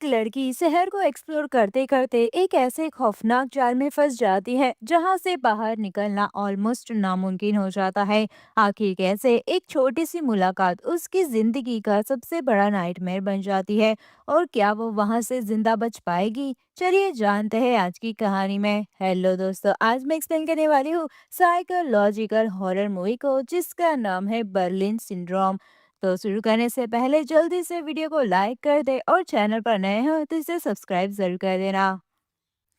एक लड़की शहर को एक्सप्लोर करते करते एक ऐसे खौफनाक जाल में फंस जाती है जहां से बाहर निकलना ऑलमोस्ट नामुमकिन हो जाता है। आखिर कैसे एक छोटी सी मुलाकात उसकी जिंदगी का सबसे बड़ा नाइटमेयर बन जाती है, और क्या वो वहां से जिंदा बच पाएगी? चलिए जानते हैं आज की कहानी में। हेलो दोस्तों, आज मैं एक्सप्लेन करने वाली हूँ साइकोलॉजिकल हॉरर मूवी को जिसका नाम है बर्लिन सिंड्रोम। तो शुरू करने से पहले जल्दी से वीडियो को लाइक कर दे और चैनल पर नए हो तो इसे सब्सक्राइब जरूर कर देना।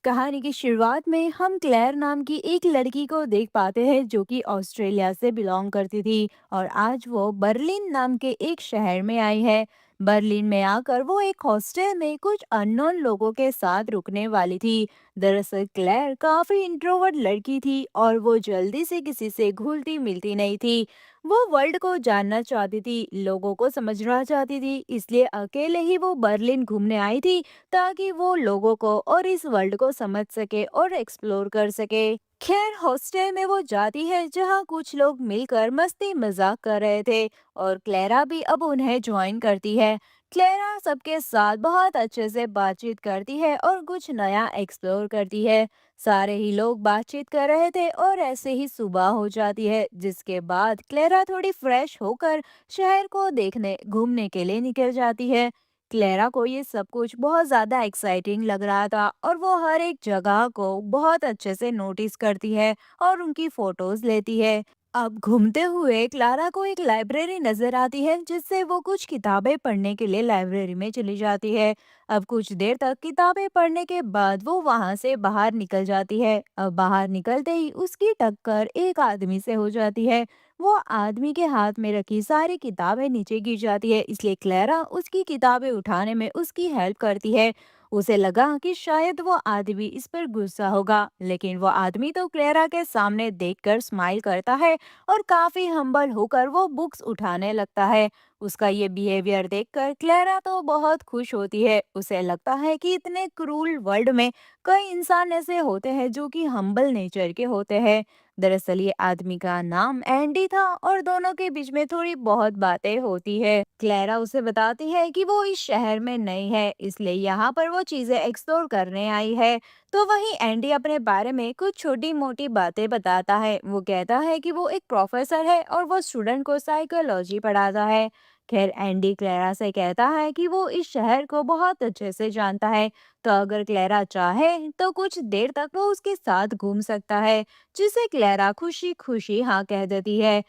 कहानी की शुरुआत में हम क्लेयर नाम की एक लड़की को देख पाते हैं जो कि ऑस्ट्रेलिया से बिलोंग करती थी और आज वो बर्लिन नाम के एक शहर में आई है। बर्लिन में आकर वो एक हॉस्टल में कुछ अननोन लोगों के साथ रुकने वाली थी। दरअसल क्लेयर काफी इंट्रोवर्ट लड़की थी और वो जल्दी से किसी से घुलती मिलती नहीं थी। वो वर्ल्ड को जानना चाहती थी, लोगों को समझना चाहती थी, इसलिए अकेले ही वो बर्लिन घूमने आई थी ताकि वो लोगों को और इस वर्ल्ड को समझ सके और एक्सप्लोर कर सके। खैर हॉस्टल में वो जाती है जहाँ कुछ लोग मिलकर मस्ती मजाक कर रहे थे और क्लेरा भी अब उन्हें ज्वाइन करती है। क्लेरा सबके साथ बहुत अच्छे से बातचीत करती है और कुछ नया एक्सप्लोर करती है। सारे ही लोग बातचीत कर रहे थे और ऐसे ही सुबह हो जाती है, जिसके बाद क्लेरा थोड़ी फ्रेश होकर शहर को देखने घूमने के लिए निकल जाती है। क्लेरा को ये सब कुछ बहुत ज्यादा एक्साइटिंग लग रहा था और वो हर एक जगह को बहुत अच्छे से नोटिस करती है और उनकी फोटोज लेती है। अब घूमते हुए क्लारा को एक लाइब्रेरी नजर आती है जिससे वो कुछ किताबें पढ़ने के लिए लाइब्रेरी में चली जाती है। अब कुछ देर तक किताबें पढ़ने के बाद वो वहां से बाहर निकल जाती है। अब बाहर निकलते ही उसकी टक्कर एक आदमी से हो जाती है। वो आदमी के हाथ में रखी सारी किताबें नीचे गिर जाती है, इसलिए क्लेरा उसकी किताबें उठाने में उसकी हेल्प करती है। उसे लगा कि शायद वो आदमी इस पर गुस्सा होगा, लेकिन वो आदमी तो क्लेरा के सामने देखकर स्माइल करता है और काफी हम्बल होकर वो बुक्स उठाने लगता है। उसका ये बिहेवियर देखकर क्लेरा तो बहुत खुश होती है। उसे लगता है कि इतने क्रूल वर्ल्ड में कई इंसान ऐसे होते हैं जो कि हम्बल नेचर के होते हैं। दरअसल ये आदमी का नाम एंडी था और दोनों के बीच में थोड़ी बहुत बातें होती है। क्लेरा उसे बताती है कि वो इस शहर में नई है, इसलिए यहाँ पर वो चीजें एक्सप्लोर करने आई है। तो वहीं एंडी अपने बारे में कुछ छोटी मोटी बातें बताता है। वो कहता है कि वो एक प्रोफेसर है और वो स्टूडेंट को साइकोलॉजी पढ़ाता है। खैर एंडी क्लेरा से कहता है कि वो इस शहर को बहुत अच्छे से जानता है, तो अगर क्लेरा चाहे तो कुछ देर तक वो उसके साथ घूम सकता है, जिसे क्लेरा खुशी खुशी हाँ कह देती है।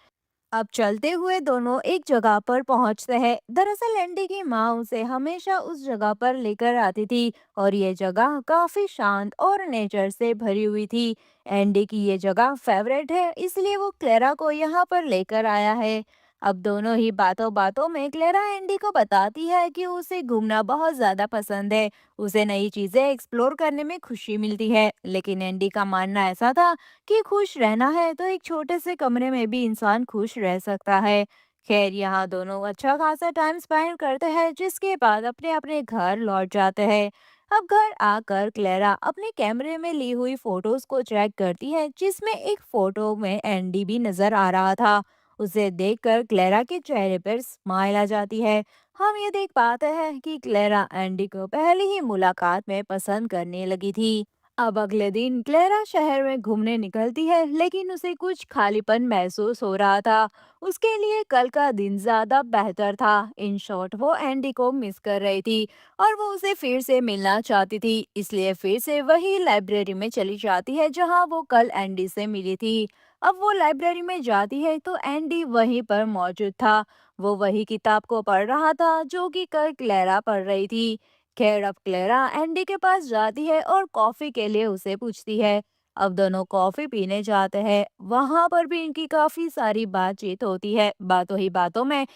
अब चलते हुए दोनों एक जगह पर पहुंचते हैं। दरअसल एंडी की माँ उसे हमेशा उस जगह पर लेकर आती थी और ये जगह काफी शांत और नेचर से भरी हुई थी। एंडी की ये जगह फेवरेट है, इसलिए वो क्लेरा को यहाँ पर लेकर आया है। अब दोनों ही बातों बातों में क्लेरा एंडी को बताती है कि उसे घूमना बहुत ज्यादा पसंद है। उसे नई चीजें एक्सप्लोर करने में खुशी मिलती है, लेकिन एंडी का मानना ऐसा था कि खुश रहना है तो एक छोटे से कमरे में भी इंसान खुश रह सकता है। खैर यहाँ दोनों अच्छा खासा टाइम स्पेंड करते हैं, जिसके बाद अपने अपने घर लौट जाते हैं। अब घर आकर क्लेरा अपने कैमरे में ली हुई फोटोज को चेक करती है, जिसमें एक फोटो में एंडी भी नजर आ रहा था। उसे देखकर क्लेरा के चेहरे पर स्माइल आ जाती है। हम ये देख पाते हैं कि क्लेरा एंडी को पहली ही मुलाकात में पसंद करने लगी थी। अब अगले दिन क्लेरा शहर में घूमने निकलती है, लेकिन उसे कुछ खालीपन महसूस हो रहा था। उसके लिए कल का दिन ज्यादा बेहतर था। इन शॉर्ट वो एंडी को मिस कर रही थी और वो उसे फिर से मिलना चाहती थी, इसलिए फिर से वही लाइब्रेरी में चली जाती है जहां वो कल एंडी से मिली थी। अब वो लाइब्रेरी में जाती है तो एंडी वहीं पर मौजूद था। वो वही किताब को पढ़ रहा था जो कि कल क्लेरा पढ़ रही थी। खैर अब क्लेरा एंडी के पास जाती है और कॉफी के लिए उसे पूछती है। अब दोनों कॉफी पीने जाते हैं। वहां पर भी इनकी काफी सारी बातचीत होती है। बातों ही बातों में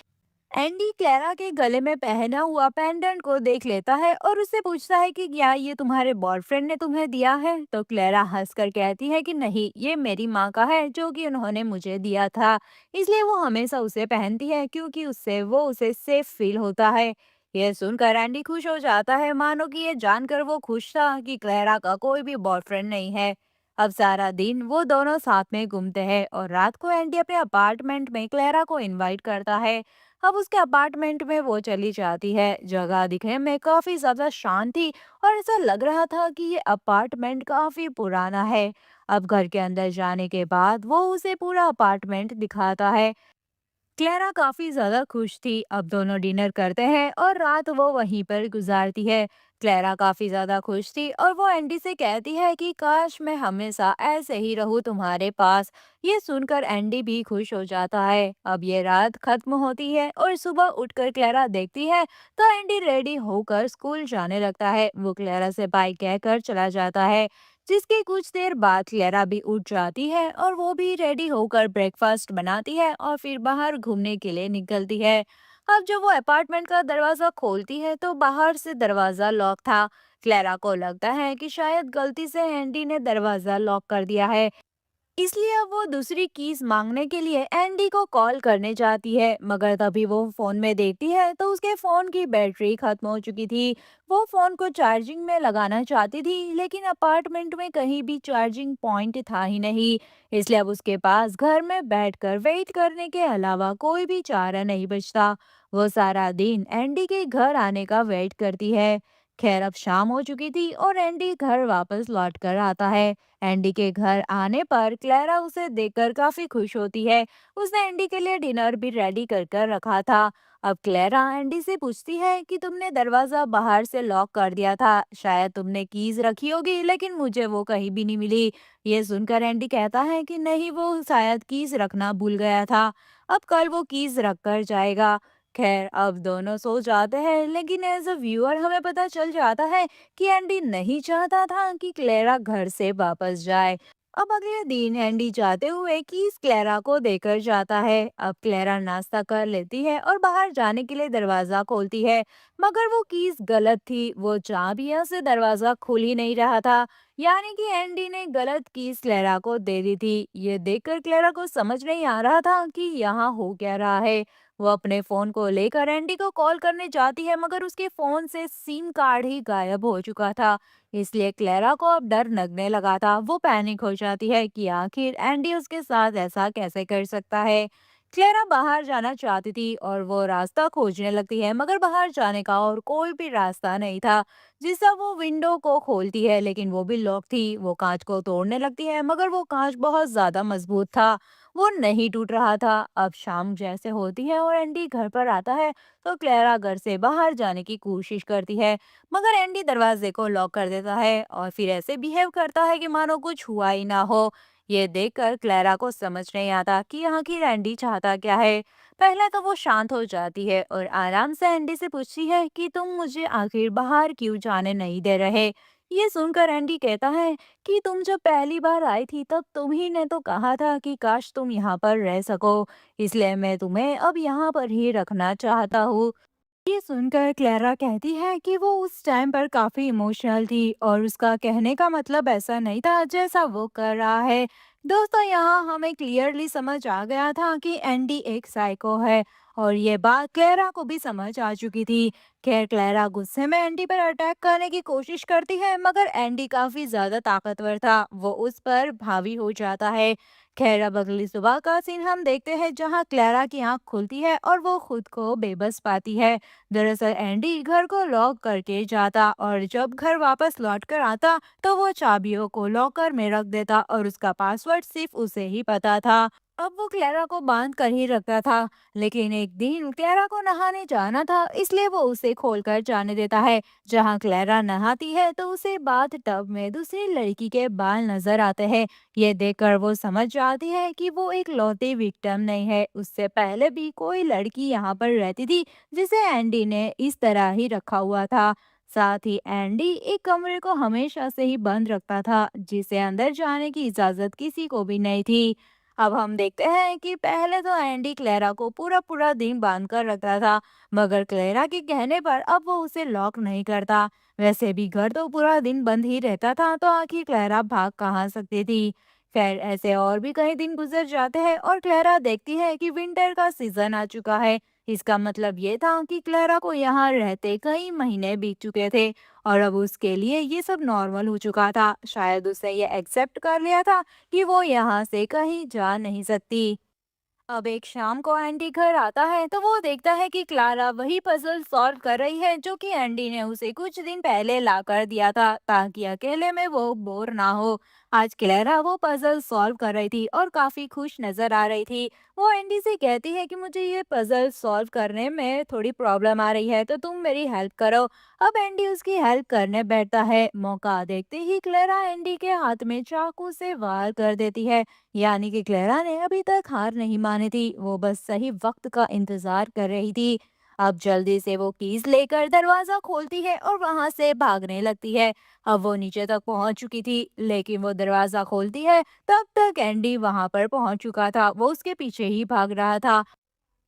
एंडी क्लेरा के गले में पहना हुआ पेंडेंट को देख लेता है और उससे पूछता है कि क्या ये तुम्हारे बॉयफ्रेंड ने तुम्हें दिया है? तो क्लेरा हंसकर कहती है कि नहीं, ये मेरी माँ का है जो कि उन्होंने मुझे दिया था। इसलिए वो हमेशा उसे पहनती है क्योंकि उससे वो उसे सेफ फील होता है। यह सुनकर एंडी खुश हो जाता है, मानो कि ये जानकर वो खुश था कि क्लेरा का कोई भी बॉयफ्रेंड नहीं है। अब सारा दिन वो दोनों साथ में घूमते हैं और रात को एंडी अपने अपार्टमेंट में क्लेरा को इनवाइट करता है। अब उसके अपार्टमेंट में वो चली जाती है। जगह दिखने में काफी ज्यादा शांत थी और ऐसा लग रहा था कि ये अपार्टमेंट काफी पुराना है। अब घर के अंदर जाने के बाद वो उसे पूरा अपार्टमेंट दिखाता है। क्लेरा काफी ज्यादा खुश थी। अब दोनों डिनर करते हैं और रात वो वहीं पर गुजारती है। क्लेरा काफी ज्यादा खुश थी और वो एंडी से कहती है कि काश मैं हमेशा ऐसे ही रहूं तुम्हारे पास। ये सुनकर एंडी भी खुश हो जाता है। अब ये रात खत्म होती है और सुबह उठकर क्लेरा देखती है तो एंडी रेडी होकर स्कूल जाने लगता है। वो क्लेरा से बाय कहकर चला जाता है। जिसके कुछ देर बाद क्लेरा भी उठ जाती है और वो भी रेडी होकर ब्रेकफास्ट बनाती है और फिर बाहर घूमने के लिए निकलती है। अब जब वो अपार्टमेंट का दरवाजा खोलती है तो बाहर से दरवाजा लॉक था। क्लेरा को लगता है कि शायद गलती से एंडी ने दरवाजा लॉक कर दिया है, इसलिए अब वो दूसरी कीज मांगने के लिए एंडी को कॉल करने जाती है। मगर तभी वो फोन में देखती है तो उसके फोन की बैटरी खत्म हो चुकी थी। वो फोन को चार्जिंग में लगाना चाहती थी लेकिन अपार्टमेंट में कहीं भी चार्जिंग पॉइंट था ही नहीं। इसलिए अब उसके पास घर में बैठकर वेट करने के अलावा कोई भी चारा नहीं बचता। वो सारा दिन एंडी के घर आने का वेट करती है। खैर अब शाम हो चुकी थी और एंडी घर वापस लौट कर आता है। एंडी के घर आने पर क्लेरा उसे देखकर काफी खुश होती है। उसने एंडी के लिए डिनर भी रेडी कर कर रखा था। अब क्लेरा एंडी से पूछती है कि तुमने दरवाजा बाहर से लॉक कर दिया था, शायद तुमने कीज रखी होगी लेकिन मुझे वो कहीं भी नहीं मिली। ये सुनकर एंडी कहता है कि नहीं, वो शायद कीज रखना भूल गया था। अब कल वो कीज रख कर जाएगा। खैर अब दोनों सो जाते हैं लेकिन एज अ व्यूअर हमें पता चल जाता है कि एंडी नहीं चाहता था कि क्लेरा घर से वापस जाए। अब अगले दिन एंडी जाते हुए कीज क्लेरा को देकर जाता है। अब क्लेरा नाश्ता कर लेती है और बाहर जाने के लिए दरवाजा खोलती है। मगर वो कीज गलत थी, वो चाबियों से दरवाजा खुल ही नहीं रहा था। यानी कि एंडी ने गलत कीज क्लेरा को दे दी थी। ये देखकर क्लेरा को समझ नहीं आ रहा था कि यहाँ हो क्या रहा है। वो अपने फोन को लेकर एंडी को कॉल करने जाती है मगर उसके फोन से सिम कार्ड ही गायब हो चुका था। इसलिए क्लेरा को अब डर लगने लगा था। वो पैनिक हो जाती है कि आखिर एंडी उसके साथ ऐसा कैसे कर सकता है। क्लेरा बाहर जाना चाहती थी और वो रास्ता खोजने लगती है मगर बाहर जाने का और कोई भी रास्ता नहीं था। जिससे वो विंडो को खोलती है लेकिन वो भी लॉक थी। वो कांच को तोड़ने लगती है मगर वो कांच बहुत ज्यादा मजबूत था, वो नहीं टूट रहा था। अब शाम जैसे होती है और एंडी घर पर आता है तो क्लेरा घर से बाहर जाने की कोशिश करती है मगर एंडी दरवाजे को लॉक कर देता है और फिर ऐसे बिहेव करता है कि मानो कुछ हुआ ही ना हो। ये देखकर क्लेरा को समझ नहीं आता कि आखिर एंडी चाहता क्या है। पहले तो वो शांत हो जाती है और आराम से एंडी से पूछती है कि तुम मुझे आखिर बाहर क्यों जाने नहीं दे रहे। ये सुनकर एंडी कहता है कि तुम जब पहली बार आई थी तब तुम ही ने तो कहा था कि काश तुम यहाँ पर रह सको, इसलिए मैं तुम्हें अब यहाँ पर ही रखना चाहता हूँ। ये सुनकर क्लेरा कहती है कि वो उस टाइम पर काफी इमोशनल थी और उसका कहने का मतलब ऐसा नहीं था जैसा वो कर रहा है। दोस्तों, यहाँ हमें क्लियरली समझ आ गया था कि एंडी एक साइको है और ये बात क्लेरा को भी समझ आ चुकी थी। खैर क्लेरा गुस्से में एंडी पर अटैक करने की कोशिश करती है मगर एंडी काफी ज्यादा ताकतवर था, वो उस पर हावी हो जाता है। खैर अब अगली सुबह का सीन हम देखते हैं जहाँ क्लेरा की आंख खुलती है और वो खुद को बेबस पाती है। दरअसल एंडी घर को लॉक करके जाता और जब घर वापस लौट कर आता तो वो चाबियों को लॉकर में रख देता और उसका पासवर्ड सिर्फ उसे ही पता था। अब वो क्लेरा को बांध कर ही रखता था लेकिन एक दिन क्लेरा को नहाने जाना था इसलिए वो उसे खोलकर जाने देता है। जहाँ क्लेरा नहाती है तो उसे बाथ टब में दूसरी लड़की के बाल नजर आते हैं। ये देखकर वो समझ जाती है कि वो एक लौती विक्टिम नहीं है, उससे पहले भी कोई लड़की यहाँ पर रहती थी जिसे एंडी ने इस तरह ही रखा हुआ था। साथ ही एंडी एक कमरे को हमेशा से ही बंद रखता था जिसे अंदर जाने की इजाजत किसी को भी नहीं थी। अब हम देखते हैं कि पहले तो एंडी क्लेरा को पूरा पूरा दिन बांध कर रखता था मगर क्लेरा के कहने पर अब वो उसे लॉक नहीं करता। वैसे भी घर तो पूरा दिन बंद ही रहता था तो आखिर क्लेरा भाग कहाँ सकती थी। खैर ऐसे और भी कई दिन गुजर जाते हैं और क्लेरा देखती है कि विंटर का सीजन आ चुका है। इसका मतलब ये था कि क्लेरा को यहाँ रहते कई महीने बीत चुके थे और अब उसके लिए ये सब नॉर्मल हो चुका था। शायद उसे ये एक्सेप्ट कर लिया था कि वो यहाँ से कहीं जा नहीं सकती। अब एक शाम को एंडी घर आता है तो वो देखता है कि क्लारा वही पजल सॉल्व कर रही है जो कि एंडी ने उसे कुछ दिन पहले ला कर दिया था ताकि अकेले में वो बोर ना हो। आज क्लारा वो पजल सॉल्व कर रही थी और काफी खुश नजर आ रही थी। वो एंडी से कहती है कि मुझे ये पजल सॉल्व करने में थोड़ी प्रॉब्लम आ रही है तो तुम मेरी हेल्प करो। अब एंडी उसकी हेल्प करने बैठता है। मौका देखते ही क्लारा एंडी के हाथ में चाकू से वार कर देती है। यानी कि क्लेरा ने अभी तक हार नहीं मानी थी, वो बस सही वक्त का इंतजार कर रही थी। अब जल्दी से वो कीज लेकर दरवाजा खोलती है और वहां से भागने लगती है। अब वो नीचे तक पहुंच चुकी थी, लेकिन वो दरवाजा खोलती है तब तक एंडी वहां पर पहुंच चुका था। वो उसके पीछे ही भाग रहा था।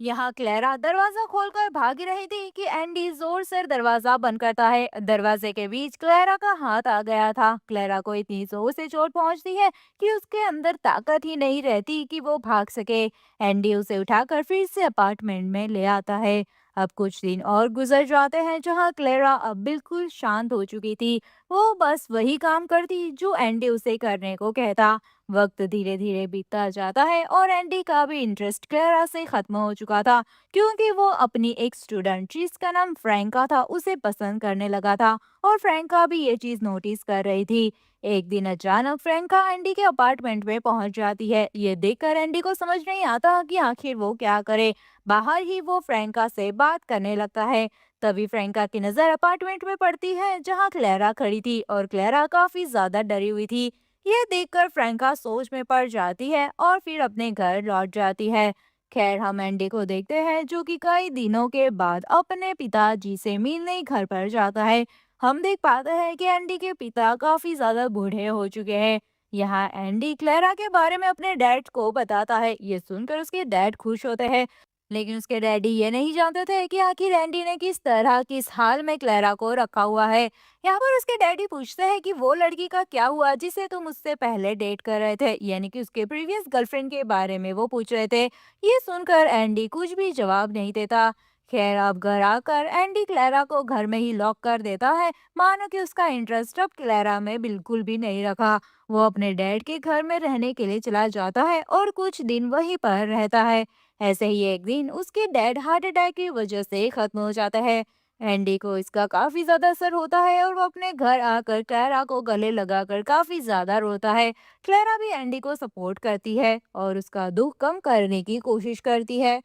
यहाँ क्लेरा दरवाजा खोलकर भाग रही थी कि एंडी जोर से दरवाजा बंद करता है। दरवाजे के बीच क्लेरा का हाथ आ गया था। क्लेरा को इतनी जोर से चोट पहुंचती है कि उसके अंदर ताकत ही नहीं रहती कि वो भाग सके। एंडी उसे उठाकर फिर से अपार्टमेंट में ले आता है। अब कुछ दिन और गुजर जाते हैं जहाँ क्लेरा अब बिल्कुल शांत हो चुकी थी। वो बस वही काम करती जो एंडी उसे करने को कहता। वक्त धीरे धीरे बीतता जाता है और एंडी का भी इंटरेस्ट क्लेरा से खत्म हो चुका था, क्योंकि वो अपनी एक स्टूडेंट जिसका नाम फ्रैंका था उसे पसंद करने लगा था और फ्रैंका भी ये चीज नोटिस कर रही थी। एक दिन अचानक फ्रैंका एंडी के अपार्टमेंट में पहुंच जाती है। ये देखकर एंडी को समझ नहीं आता कि आखिर वो क्या करे। बाहर ही वो फ्रैंका से बात करने लगता है। तभी फ्रैंका की नजर अपार्टमेंट में पड़ती है जहाँ क्लेरा खड़ी थी और क्लेरा काफी ज्यादा डरी हुई थी। यह देखकर फ्रैंका सोच में पड़ जाती है और फिर अपने घर लौट जाती है। खैर हम एंडी को देखते हैं जो कि कई दिनों के बाद अपने पिताजी से मिलने घर पर जाता है। हम देख पाते हैं कि एंडी के पिता काफी ज्यादा बूढ़े हो चुके हैं। यहाँ एंडी क्लेरा के बारे में अपने डैड को बताता है। ये सुनकर उसके डैड खुश होते हैं, लेकिन उसके डैडी ये नहीं जानते थे कि आखिर एंडी ने किस तरह किस हाल में क्लेरा को रखा हुआ है। यहाँ पर उसके डैडी पूछते हैं कि वो लड़की का क्या हुआ जिसे तुम उससे पहले डेट कर रहे थे, यानी कि उसके प्रीवियस गर्लफ्रेंड के बारे में वो पूछ रहे थे। ये सुनकर एंडी कुछ भी जवाब नहीं देता। खैर अब घर आकर एंडी क्लेरा को घर में ही लॉक कर देता है, मानो कि उसका इंटरेस्ट अब क्लेरा में बिल्कुल भी नहीं रखा। वो अपने डैड के घर में रहने के लिए चला जाता है और कुछ दिन वहीं पर रहता है। ऐसे ही एक दिन उसके डैड हार्ट अटैक की वजह से खत्म हो जाता है। एंडी को इसका काफी ज्यादा असर होता है और वो अपने घर आकर क्लैरा को गले लगाकर काफी ज्यादा रोता है। क्लैरा भी एंडी को सपोर्ट करती है और उसका दुख कम करने की कोशिश करती है।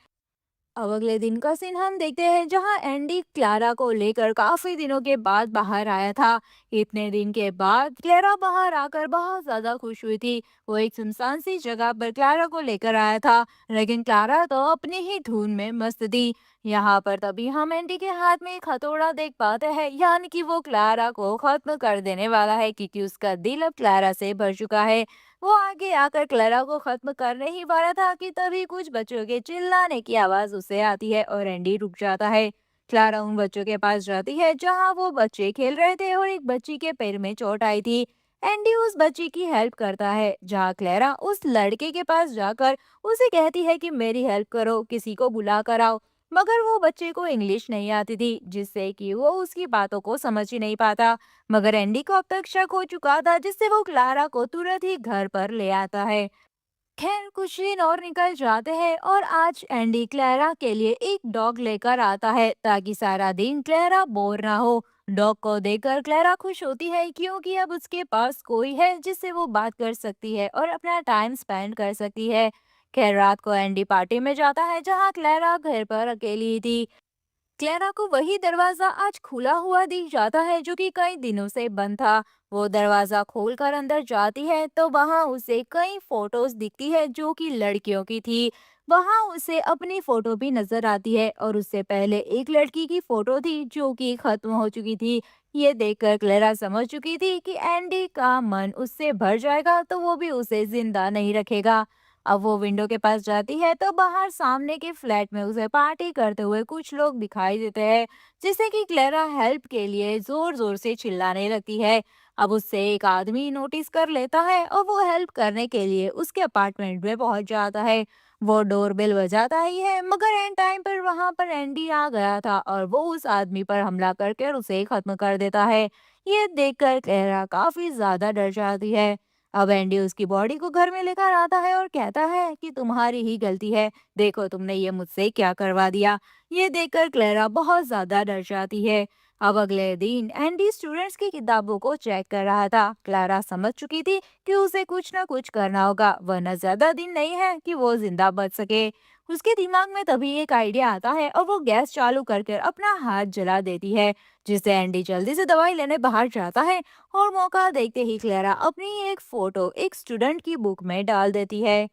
अब अगले दिन का सीन हम देखते हैं जहां एंडी क्लारा को लेकर काफी दिनों के बाद बाहर आया था। इतने दिन के बाद क्लारा बाहर आकर बहुत ज्यादा खुश हुई थी। वो एक सुनसान सी जगह पर क्लारा को लेकर आया था, लेकिन क्लारा तो अपनी ही धुन में मस्त थी। यहाँ पर तभी हम एंडी के हाथ में एक हथौड़ा देख पाते हैं, यानी कि वो क्लारा को खत्म कर देने वाला है, क्योंकि उसका दिल अब क्लारा से भर चुका है। वो आगे आकर क्लारा को खत्म करने ही वाला था कि तभी कुछ बच्चों के चिल्लाने की आवाज उसे आती है और एंडी रुक जाता है। क्लारा उन बच्चों के पास जाती है जहां वो बच्चे खेल रहे थे और एक बच्ची के पैर में चोट आई थी। एंडी उस बच्ची की हेल्प करता है, जहां क्लारा उस लड़के के पास जाकर उसे कहती है कि मेरी हेल्प करो, किसी को बुला कर आओ। मगर वो बच्चे को इंग्लिश नहीं आती थी, जिससे कि वो उसकी बातों को समझ ही नहीं पाता। मगर एंडी को अब तक शक हो चुका था, जिससे वो क्लारा को तुरंत ही घर पर ले आता है। खैर कुछ दिन और निकल जाते हैं और आज एंडी क्लेरा के लिए एक डॉग लेकर आता है ताकि सारा दिन क्लेरा बोर ना हो। डॉग को देखकर क्लेरा खुश होती है, क्योंकि अब उसके पास कोई है जिससे वो बात कर सकती है और अपना टाइम स्पेंड कर सकती है। खैर रात को एंडी पार्टी में जाता है जहाँ क्लेरा घर पर अकेली ही थी। क्लेरा को वही दरवाजा आज खुला हुआ दिख जाता है जो कि कई दिनों से बंद था। वो दरवाजा खोलकर अंदर जाती है तो वहां उसे कई फोटोज दिखती है जो कि लड़कियों की थी। वहां उसे अपनी फोटो भी नजर आती है और उससे पहले एक लड़की की फोटो थी जो कि खत्म हो चुकी थी। ये देखकर क्लेरा समझ चुकी थी कि एंडी का मन उससे भर जाएगा तो वो भी उसे जिंदा नहीं रखेगा। अब वो विंडो के पास जाती है तो बाहर सामने के फ्लैट में उसे पार्टी करते हुए कुछ लोग दिखाई देते हैं, जिससे कि क्लेरा हेल्प के लिए जोर जोर से चिल्लाने लगती है। अब उससे एक आदमी नोटिस कर लेता है और वो हेल्प करने के लिए उसके अपार्टमेंट में पहुंच जाता है। वो डोरबेल बजाता ही है, मगर एंड टाइम पर वहां पर एंडी आ गया था और वो उस आदमी पर हमला करके उसे खत्म कर देता है। ये देखकर क्लेरा काफी ज्यादा डर जाती है। अब एंडी उसकी बॉडी को घर में लेकर आता है और कहता है कि तुम्हारी ही गलती है, देखो तुमने ये मुझसे क्या करवा दिया। ये देखकर क्लेरा बहुत ज्यादा डर जाती है। अब अगले दिन एंडी स्टूडेंट्स की किताबों को चेक कर रहा था। क्लारा समझ चुकी थी कि उसे कुछ ना कुछ करना होगा, वरना ज्यादा दिन नहीं है कि वो जिंदा बच सके। उसके दिमाग में तभी एक आइडिया आता है और वो गैस चालू करके अपना हाथ जला देती है, जिससे एंडी जल्दी से दवाई लेने बाहर जाता है। और मौका देखते ही क्लेरा अपनी एक फोटो एक स्टूडेंट की बुक में डाल देती है।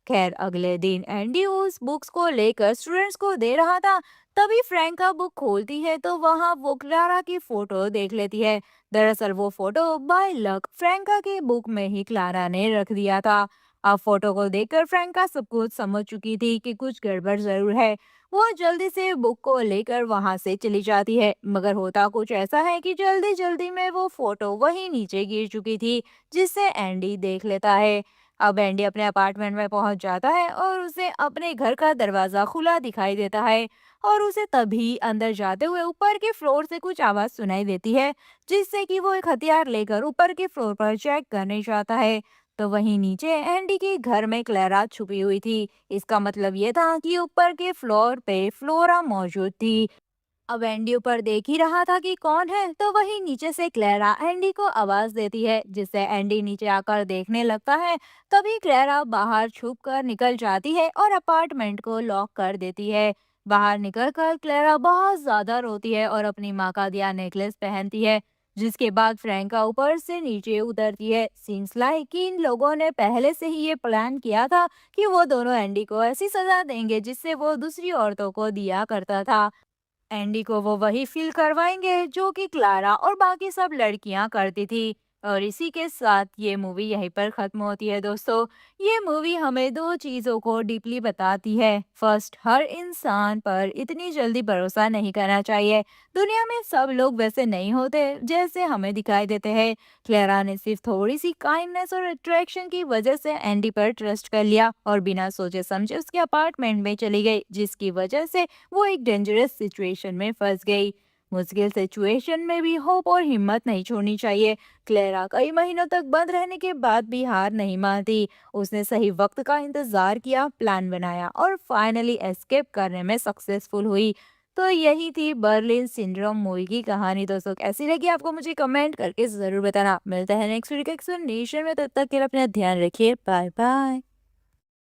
खैर अगले दिन एंडी उस बुक्स को लेकर स्टूडेंट्स को दे रहा था, तभी फ्रैंका बुक खोलती है तो वहां वो क्लारा की फोटो देख लेती है। दरअसल वो फोटो बाय लक फ्रैंका की बुक में ही क्लारा ने रख दिया था। अब फोटो को देखकर फ्रैंका सब कुछ समझ चुकी थी कि कुछ गड़बड़ जरूर है। वो जल्दी से बुक को लेकर वहां से चली जाती है, मगर होता कुछ ऐसा है कि जल्दी जल्दी में वो फोटो वहीं नीचे गिर चुकी थी, जिससे एंडी देख लेता है। अब एंडी अपने अपार्टमेंट में पहुंच जाता है और उसे अपने घर का दरवाजा खुला दिखाई देता है। और उसे तभी अंदर जाते हुए ऊपर के फ्लोर से कुछ आवाज सुनाई देती है, जिससे कि वो एक हथियार लेकर ऊपर के फ्लोर पर चेक करने जाता है। तो वहीं नीचे एंडी के घर में क्लेरा छुपी हुई थी। इसका मतलब ये था कि ऊपर के फ्लोर पे फ्लोरा मौजूद थी। अब एंडी ऊपर देख ही रहा था कि कौन है, तो वहीं नीचे से क्लेरा एंडी को आवाज देती है, जिससे एंडी नीचे आकर देखने लगता है। तभी क्लेरा बाहर छुप कर निकल जाती है और अपार्टमेंट को लॉक कर देती है। बाहर निकलकर क्लेरा बहुत ज्यादा रोती है और अपनी माँ का दिया नेकलेस पहनती है, जिसके बाद फ्रैंका ऊपर से नीचे उतरती है। सीन्स लाइक कि इन लोगों ने पहले से ही ये प्लान किया था कि वो दोनों एंडी को ऐसी सजा देंगे जिससे वो दूसरी औरतों को दिया करता था। एंडी को वो वही फील करवाएंगे जो कि क्लारा और बाकी सब लड़कियां करती थी। और इसी के साथ ये मूवी यहीं पर खत्म होती है दोस्तों। ये मूवी हमें दो चीजों को डीपली बताती है। फर्स्ट, हर इंसान पर इतनी जल्दी भरोसा नहीं करना चाहिए। दुनिया में सब लोग वैसे नहीं होते जैसे हमें दिखाई देते हैं। क्लारा ने सिर्फ थोड़ी सी काइंडनेस और अट्रैक्शन की वजह से एंडी पर ट्रस्ट कर लिया और बिना सोचे समझे उसके अपार्टमेंट में चली गई, जिसकी वजह से वो एक डेंजरस सिचुएशन में फंस गई। मुश्किल सिचुएशन में भी होप और हिम्मत नहीं छोड़नी चाहिए। क्लेरा कई महीनों तक बंद रहने के बाद भी हार नहीं मानती। उसने सही वक्त का इंतजार किया, प्लान बनाया और फाइनली एस्केप करने में सक्सेसफुल हुई। तो यही थी बर्लिन सिंड्रोम मूवी की कहानी। दोस्तों कैसी लगी आपको मुझे कमेंट करके जरूर बताना। मिलते हैं नेक्स्ट वीडियो के एक्सप्लेनेशन में, तब तक के लिए अपना ध्यान रखिए। Bye bye.